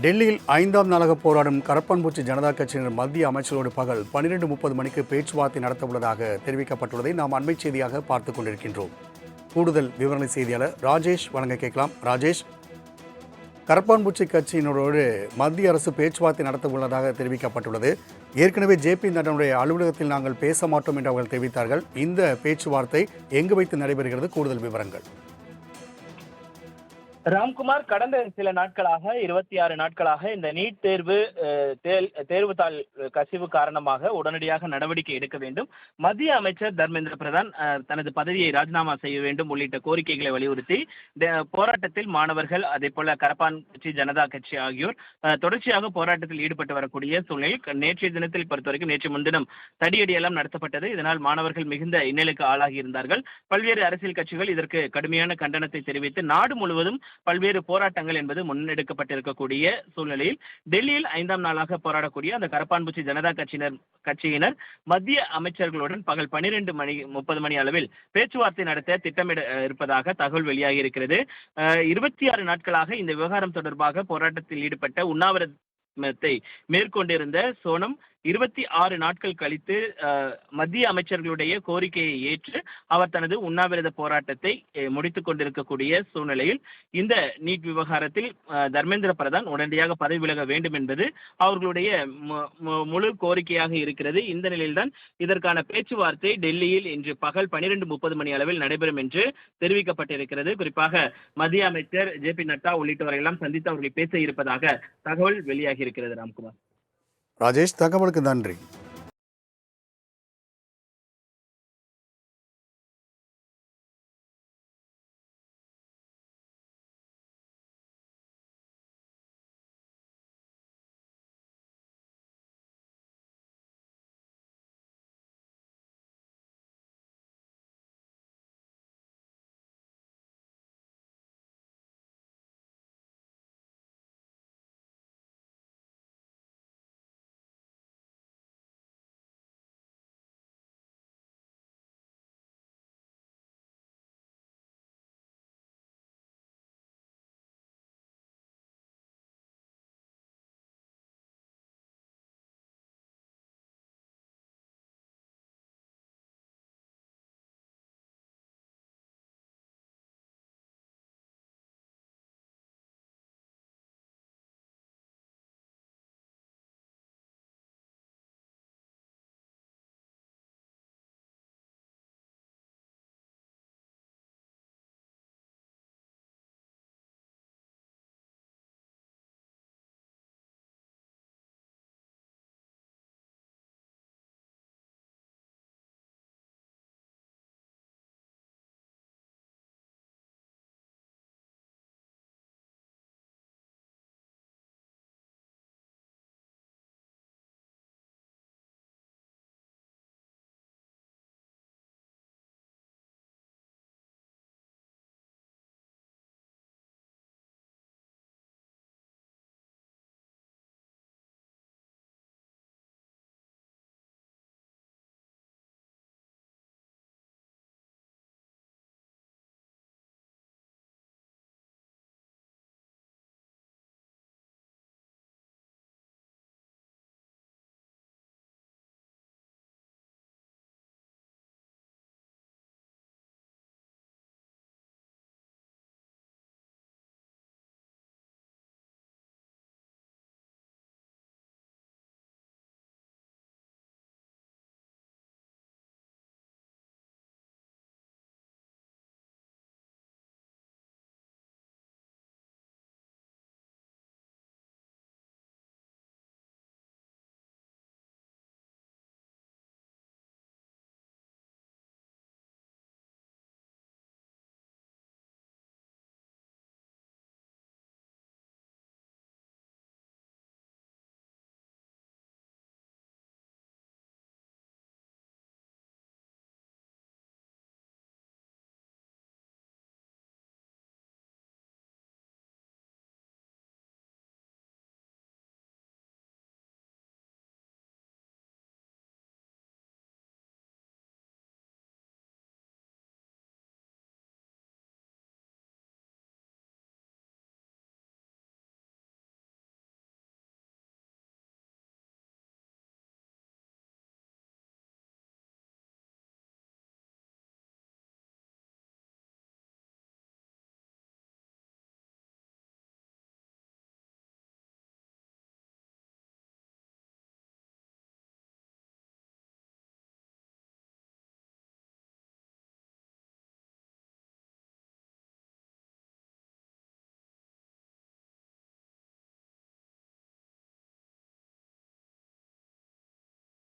டெல்லியில் 5ஆம் நாளாக போராடும் கரப்பான்பூச்சி ஜனதா கட்சியினர் மத்திய அமைச்சரோடு பகல் 12:30 மணிக்கு பேச்சுவார்த்தை நடத்தவுள்ளதாக தெரிவிக்கப்பட்டுள்ளதை நாம் அண்மை செய்தியாக பார்த்துக் கொண்டிருக்கின்றோம். கூடுதல் விவரணை செய்தியாளர் ராஜேஷ் வழங்க கேட்கலாம். ராஜேஷ், கரப்பான்பூச்சி கட்சியினரோடு மத்திய அரசு பேச்சுவார்த்தை நடத்த உள்ளதாக தெரிவிக்கப்பட்டுள்ளது. ஏற்கனவே ஜே.பி. நட்டாவுடைய அலுவலகத்தில் நாங்கள் பேச மாட்டோம் என்று அவர்கள் தெரிவித்தார்கள். இந்த பேச்சுவார்த்தை எங்கு வைத்து நடைபெறுகிறது? கூடுதல் விவரங்கள். ராம்குமார், கடந்த சில நாட்களாக 26 நாட்களாக இந்த நீட் தேர்வுத்தாள் கசிவு காரணமாக உடனடியாக நடவடிக்கை எடுக்க வேண்டும், மத்திய அமைச்சர் தர்மேந்திர பிரதான் தனது பதவியை ராஜினாமா செய்ய வேண்டும் உள்ளிட்ட கோரிக்கைகளை வலியுறுத்தி போராட்டத்தில் மாணவர்கள், அதே போல கரப்பான்பூச்சி ஜனதா கட்சி ஆகியோர் தொடர்ச்சியாக போராட்டத்தில் ஈடுபட்டு வரக்கூடிய சூழ்நிலையில் நேற்றைய தினத்தில் பொறுத்தவரைக்கும் நேற்று முன்தினம் தடியடியெல்லாம் நடத்தப்பட்டது. இதனால் மாணவர்கள் மிகுந்த இன்னலுக்கு ஆளாகி இருந்தார்கள். பல்வேறு அரசியல் கட்சிகள் இதற்கு கடுமையான கண்டனத்தை தெரிவித்து நாடு முழுவதும் பல்வேறு போராட்டங்கள் என்பது முன்னெடுக்கப்பட்டிருக்கக்கூடிய சூழ்நிலையில் டெல்லியில் 5ஆம் நாளாக போராடக்கூடிய அந்த கரப்பான்பூச்சி ஜனதா கட்சியினர் மத்திய அமைச்சர்களுடன் பகல் 12:30 மணி அளவில் பேச்சுவார்த்தை நடத்த திட்டமிட இருப்பதாக தகவல் வெளியாகி இருக்கிறது. 26 நாட்களாக இந்த விவகாரம் தொடர்பாக போராட்டத்தில் ஈடுபட்ட உண்ணாவிரதத்தை மேற்கொண்டிருந்த சோனம் 26 நாட்கள் கழித்து மத்திய அமைச்சர்களுடைய கோரிக்கையை ஏற்று அவர் தனது உண்ணாவிரத போராட்டத்தை முடித்துக் கொண்டிருக்கக்கூடிய சூழ்நிலையில் இந்த நீட் விவகாரத்தில் தர்மேந்திர பிரதான் உடனடியாக பதவி விலக வேண்டும் என்பது அவர்களுடைய முழு கோரிக்கையாக இருக்கிறது. இந்த நிலையில்தான் இதற்கான பேச்சுவார்த்தை டெல்லியில் இன்று பகல் 12:30 மணி அளவில் நடைபெறும் என்று தெரிவிக்கப்பட்டிருக்கிறது. குறிப்பாக மத்திய அமைச்சர் ஜே.பி. நட்டா உள்ளிட்டவரை எல்லாம் சந்தித்து அவர்கள் பேச இருப்பதாக தகவல் வெளியாகி இருக்கிறது. ராம்குமார். ராஜேஷ், தகவலுக்கு நன்றி.